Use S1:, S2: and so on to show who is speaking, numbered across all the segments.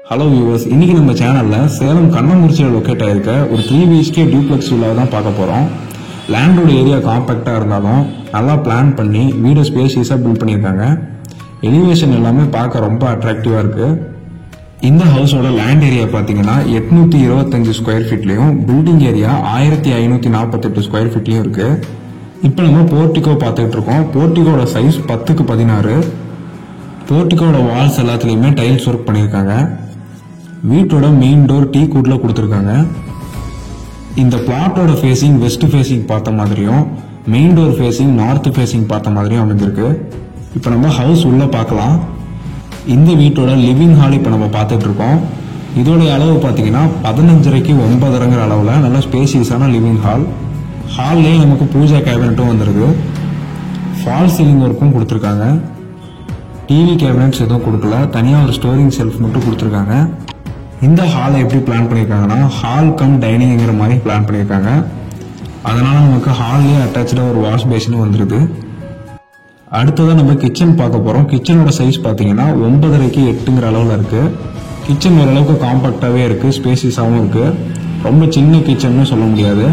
S1: Hello viewers, இன்னைக்கு நம்ம சேனல்ல சேலம் கண்ணங்குறிச்சியில் லொக்கேட் ஆயிருக்க ஒரு 3 BHK டியூப்ளெக்ஸ் வில்லா தான் பார்க்க போறோம். லேண்டோட ஏரியா காம்பேக்டா இருந்தாலும் நல்லா பிளான் பண்ணி வீடு ஸ்பேஷியஸா பில்ட் பண்ணியிருக்காங்க. எலிவேஷன் எல்லாமே பார்க்க ரொம்ப அட்ராக்டிவா இருக்கு. இந்த ஹவுஸோட லேண்ட் ஏரியா பாத்தீங்கன்னா 825 ஸ்கொயர் ஃபீட்லயும் பில்டிங் ஏரியா 1548 ஸ்கொயர் ஃபீட்லயும் இருக்கு. இப்போ நம்ம போர்டிகோ பார்த்துட்டு இருக்கோம். போர்டிகோட சைஸ் 10x16. போர்டிகோட வால்ஸ் எல்லாத்துலயுமே டைல்ஸ் ஒர்க் பண்ணியிருக்காங்க. வீட்டோட மெயின் டோர் டீ குட்ல கொடுத்துருக்காங்க. இந்த பிளாட்டோட ஃபேசிங் வெஸ்ட் ஃபேசிங் பார்த்த மாதிரியும் main door facing north facing பார்த்த மாதிரியும் அமைஞ்சிருக்கு. இப்போ நம்ம ஹவுஸ் உள்ள பார்க்கலாம். இந்த வீட்டோட லிவிங் ஹால் இப்போ நம்ம பார்த்துட்டு இருக்கோம். இதோடைய அளவு பார்த்தீங்கன்னா 15.5x 9.5 அளவில் நல்ல ஸ்பேசியஸான லிவிங் ஹால். ஹால்லேயே நமக்கு பூஜா கேபினட்டும் வந்துருக்கு. ஃபால் சீலிங் ஒர்க்கும் கொடுத்துருக்காங்க. டிவி கேபினட்ஸ் எதுவும் கொடுக்கல, தனியாக ஒரு ஸ்டோரிங் செல்ஃப் மட்டும் கொடுத்துருக்காங்க. இந்த ஹாலை எப்படி பிளான் பண்ணியிருக்காங்கன்னா ஹால் கம் டைனிங்கிற மாதிரி பிளான் பண்ணியிருக்காங்க. அதனால நமக்கு ஹால்லேயே அட்டாச்சாக ஒரு வாஷ் பேஷனும் வந்துருது. அடுத்ததான் நம்ம கிச்சன் பார்க்க போகிறோம். கிச்சனோட சைஸ் பார்த்தீங்கன்னா 9.5x 8 அளவில் இருக்கு. கிச்சன் ஓரளவுக்கு காம்பாக்டாகவே இருக்கு, ஸ்பேசியஸாகவும் இருக்கு. ரொம்ப சின்ன கிச்சன்னு சொல்ல முடியாது.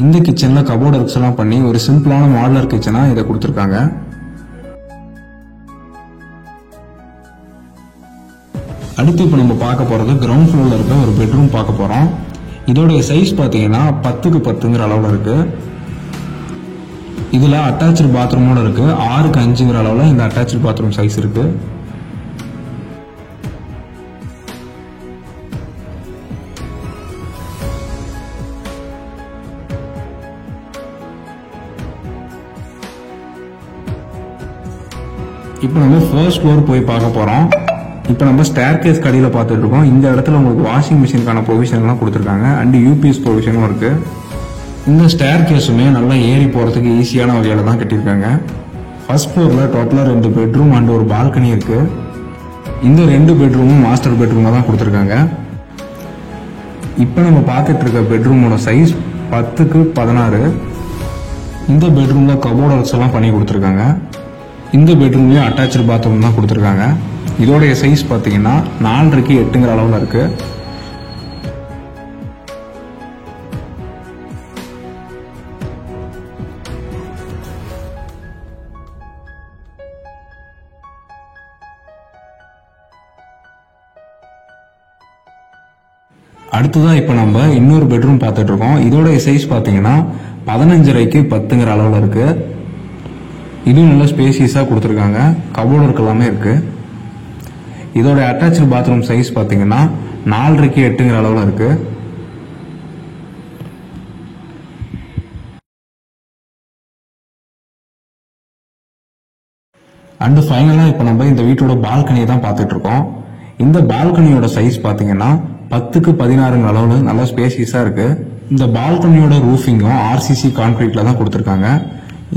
S1: இந்த கிச்சனில் கபோர்ட் ஒர்க்ஸ் எல்லாம் பண்ணி ஒரு சிம்பிளான மாடலர் கிச்சனாக இதை கொடுத்துருக்காங்க. அடுத்து இப்போ நம்ம பார்க்க போகிறது கிரவுண்ட் ஃப்ளோரில் இருக்க ஒரு பெட்ரூம் பார்க்க போகிறோம். இதோடைய சைஸ் பார்த்தீங்கன்னா 10x10 அளவில் இருக்கு. இதில் அட்டாச்சு பாத்ரூமோட இருக்கு. 6x5 அளவில் இந்த அட்டாச்சு பாத்ரூம் சைஸ் இருக்கு. இப்போ நம்ம ஃபர்ஸ்ட் ஃப்ளோர் போய் பார்க்க போகிறோம். இப்போ நம்ம ஸ்டேர் கேஸ் கடையில் பார்த்துட்டு இருக்கோம். இந்த இடத்துல உங்களுக்கு வாஷிங் மிஷினுக்கான ப்ரொவிஷன்லாம் கொடுத்துருக்காங்க. அண்ட் யூபிஎஸ் ப்ரொவிஷனும் இருக்கு. இந்த ஸ்டேர் கேஸுமே நல்லா ஏறி போகிறதுக்கு ஈஸியான வகையில் தான் கட்டியிருக்காங்க. ஃபர்ஸ்ட் ஃப்ளோரில் டோட்டலாக 2 பெட்ரூம் அண்ட் ஒரு பால்கனி இருக்கு. இந்த 2 பெட்ரூமும் மாஸ்டர் பெட்ரூமாக தான் கொடுத்துருக்காங்க. இப்போ நம்ம பார்த்துட்டு இருக்க பெட்ரூமோட சைஸ் 10x16. இந்த பெட்ரூமில் கபோர்ட் ஒர்க்ஸ் எல்லாம் பண்ணி கொடுத்துருக்காங்க. இந்த பெட்ரூம்லேயும் அட்டாச்சு பாத்ரூம் தான் கொடுத்துருக்காங்க. இதோடைய சைஸ் பார்த்தீங்கன்னா 4.5x 8 அளவில் இருக்கு. அடுத்ததான் இப்போ நம்ம இன்னொரு பெட்ரூம் பார்த்துட்டு இருக்கோம். இதோடைய சைஸ் பார்த்தீங்கன்னா 15.5x 10 அளவில் இருக்கு. இதுவும் நல்ல ஸ்பேசியஸாக கொடுத்துருக்காங்க. கபோர்ட் ஒர்க் எல்லாமே இருக்கு. இதோட அட்டாச்சு பாத்ரூம் சைஸ் பார்த்தீங்கன்னா 4.5x 8 அளவில் இருக்கு. அண்ட் ஃபைனலாக இப்போ நம்ம இந்த வீட்டோட பால்கனியை தான் பார்த்துட்டு இருக்கோம். இந்த பால்கனியோட சைஸ் பார்த்தீங்கன்னா 10x16 அளவில் நல்ல ஸ்பேசியஸாக இருக்கு. இந்த பால்கனியோட ரூஃபிங்கும் RCC கான்கிரீட்ல தான் கொடுத்துருக்காங்க.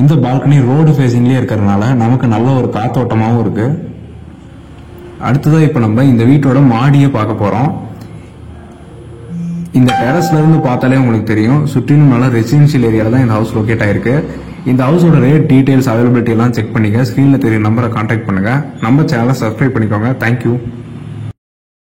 S1: இந்த பால்கனி ரோடு ஃபேசிங்லேயே இருக்கிறதுனால நமக்கு நல்ல ஒரு காத்தோட்டமாகவும் இருக்கு. அடுத்ததாக இப்போ நம்ம இந்த வீட்டோட மாடியை பார்க்க போகிறோம். இந்த டெரஸ்ல இருந்து பார்த்தாலே உங்களுக்கு தெரியும், சுற்றிலும் நல்ல ரெசிடென்ஷியல் ஏரியாவில் தான் இந்த ஹவுஸ் லொக்கேட் ஆயிருக்கு. இந்த ஹவுஸோட ரேட் டீடைல்ஸ் அவைலபிலிட்டி எல்லாம் செக் பண்ணிக்க. ஸ்க்ரீனில் தெரிய நம்பரை கான்டாக்ட் பண்ணுங்க. நம்ம சேனலை சப்ஸ்கிரைப் பண்ணிக்கோங்க. தேங்க்யூ.